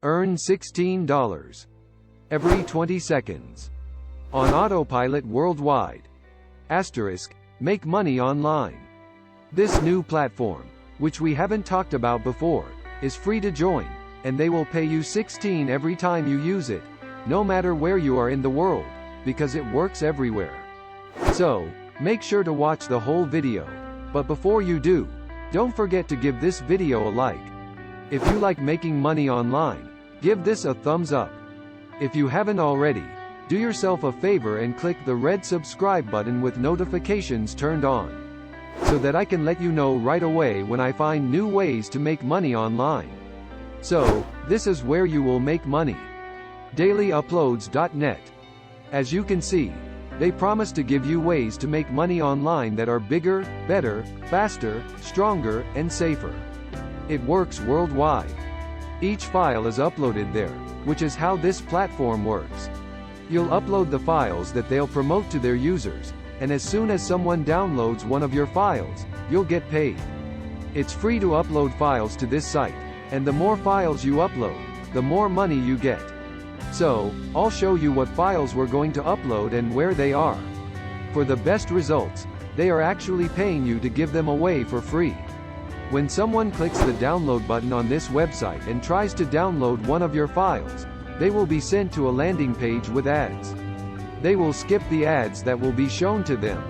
Earn $16 every 20 seconds on Autopilot worldwide. Asterisk, make money online. This new platform, which we haven't talked about before, is free to join, and they will pay you 16 every time you use it, no matter where you are in the world, because it works everywhere. So, make sure to watch the whole video. But before you do, don't forget to give this video a like. If you like making money online, give this a thumbs up. If you haven't already, do yourself a favor and click the red subscribe button with notifications turned on, so that I can let you know right away when I find new ways to make money online. So, this is where you will make money. DailyUploads.net. As you can see, they promise to give you ways to make money online that are bigger, better, faster, stronger, and safer. It works worldwide. Each file is uploaded there, which is how this platform works. You'll upload the files that they'll promote to their users, and as soon as someone downloads one of your files, you'll get paid. It's free to upload files to this site, and the more files you upload, the more money you get. So, I'll show you what files we're going to upload and where they are. For the best results, they are actually paying you to give them away for free. When someone clicks the download button on this website and tries to download one of your files, they will be sent to a landing page with ads. They will skip the ads that will be shown to them.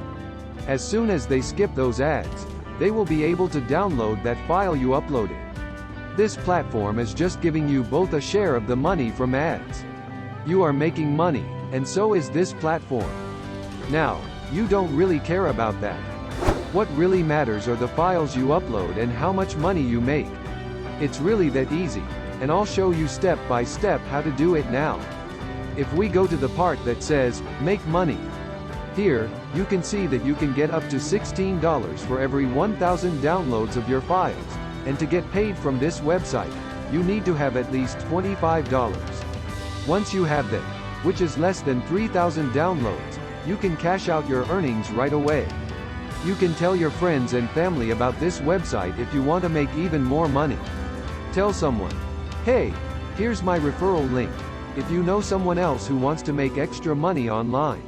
As soon as they skip those ads, they will be able to download that file you uploaded. This platform is just giving you both a share of the money from ads. You are making money, and so is this platform. Now, you don't really care about that. What really matters are the files you upload and how much money you make. It's really that easy, and I'll show you step by step how to do it now. If we go to the part that says, make money. Here, you can see that you can get up to $16 for every 1,000 downloads of your files, and to get paid from this website, you need to have at least $25. Once you have them, which is less than 3,000 downloads, you can cash out your earnings right away. You can tell your friends and family about this website if you want to make even more money. Tell someone, hey, here's my referral link, if you know someone else who wants to make extra money online.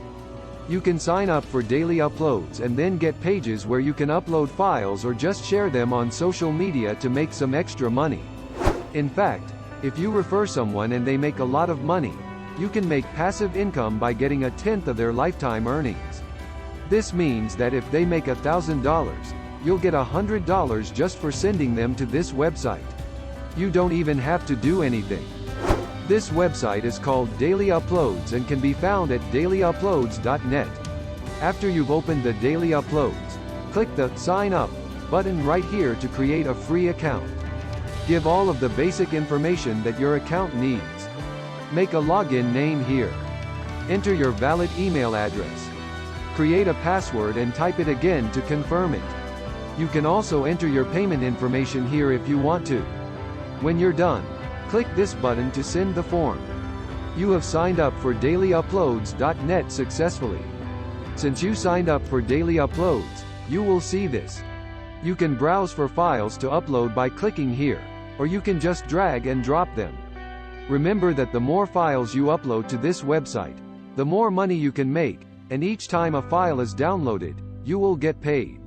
You can sign up for daily uploads and then get pages where you can upload files or just share them on social media to make some extra money. In fact, if you refer someone and they make a lot of money, you can make passive income by getting 1/10 of their lifetime earnings. This means that if they make $1,000, you'll get $100 just for sending them to this website. You don't even have to do anything. This website is called Daily Uploads and can be found at DailyUploads.net. After you've opened the Daily Uploads, click the Sign Up button right here to create a free account. Give all of the basic information that your account needs. Make a login name here. Enter your valid email address. Create a password and type it again to confirm it. You can also enter your payment information here if you want to. When you're done, click this button to send the form. You have signed up for DailyUploads.net successfully. Since you signed up for Daily Uploads, you will see this. You can browse for files to upload by clicking here, or you can just drag and drop them. Remember that the more files you upload to this website, the more money you can make, and each time a file is downloaded, you will get paid.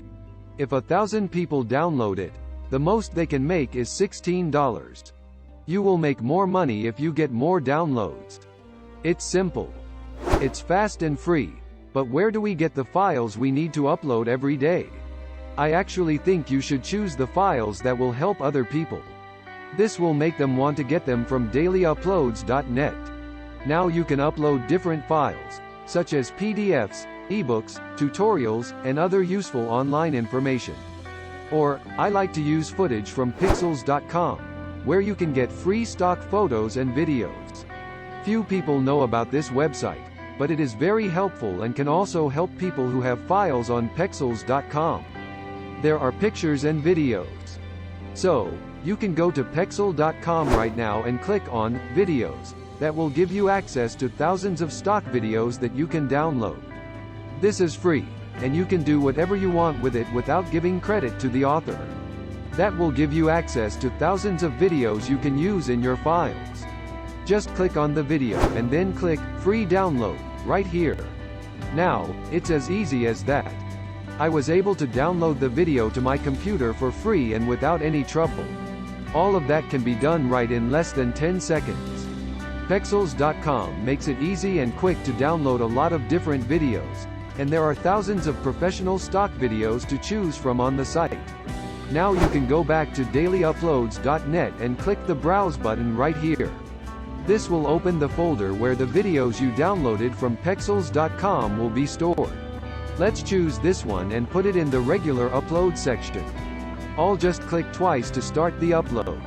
If 1,000 people download it, the most they can make is $16. You will make more money if you get more downloads. It's simple. It's fast and free, but where do we get the files we need to upload every day? I actually think you should choose the files that will help other people. This will make them want to get them from DailyUploads.net. Now you can upload different files, such as PDFs, ebooks, tutorials, and other useful online information. Or, I like to use footage from Pixels.com, where you can get free stock photos and videos. Few people know about this website, but it is very helpful and can also help people who have files on Pexels.com. There are pictures and videos. So, you can go to Pexel.com right now and click on Videos. That will give you access to thousands of stock videos that you can download. This is free, and you can do whatever you want with it without giving credit to the author. That will give you access to thousands of videos you can use in your files. Just click on the video and then click Free Download right here. Now, it's as easy as that. I was able to download the video to my computer for free and without any trouble. All of that can be done right in less than 10 seconds. Pexels.com makes it easy and quick to download a lot of different videos, and there are thousands of professional stock videos to choose from on the site. Now you can go back to dailyuploads.net and click the Browse button right here. This will open the folder where the videos you downloaded from Pexels.com will be stored. Let's choose this one and put it in the regular upload section. I'll just click twice to start the upload.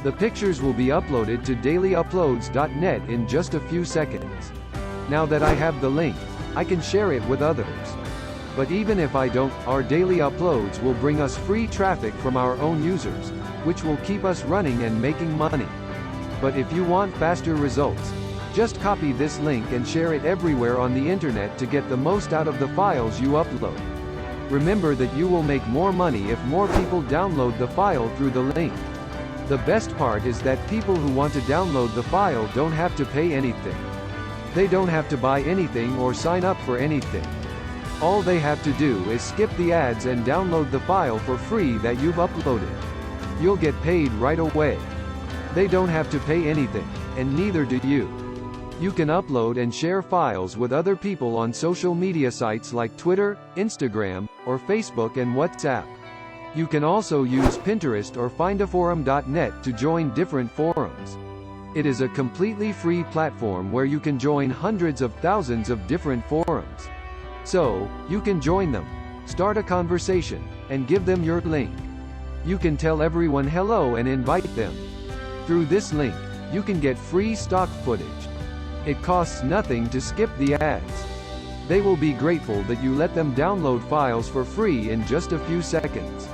The pictures will be uploaded to dailyuploads.net in just a few seconds. Now that I have the link, I can share it with others. But even if I don't, our daily uploads will bring us free traffic from our own users, which will keep us running and making money. But if you want faster results, just copy this link and share it everywhere on the internet to get the most out of the files you upload. Remember that you will make more money if more people download the file through the link. The best part is that people who want to download the file don't have to pay anything. They don't have to buy anything or sign up for anything. All they have to do is skip the ads and download the file for free that you've uploaded. You'll get paid right away. They don't have to pay anything, and neither do you. You can upload and share files with other people on social media sites like Twitter, Instagram, or Facebook and WhatsApp. You can also use Pinterest or findaforum.net to join different forums. It is a completely free platform where you can join hundreds of thousands of different forums. So, you can join them, start a conversation, and give them your link. You can tell everyone hello and invite them. Through this link, you can get free stock footage. It costs nothing to skip the ads. They will be grateful that you let them download files for free in just a few seconds.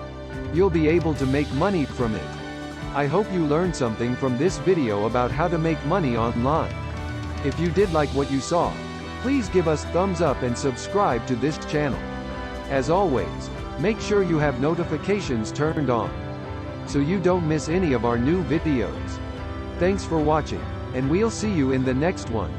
You'll be able to make money from it. I hope you learned something from this video about how to make money online. If you did like what you saw, please give us thumbs up and subscribe to this channel. As always, make sure you have notifications turned on, so you don't miss any of our new videos. Thanks for watching, and we'll see you in the next one.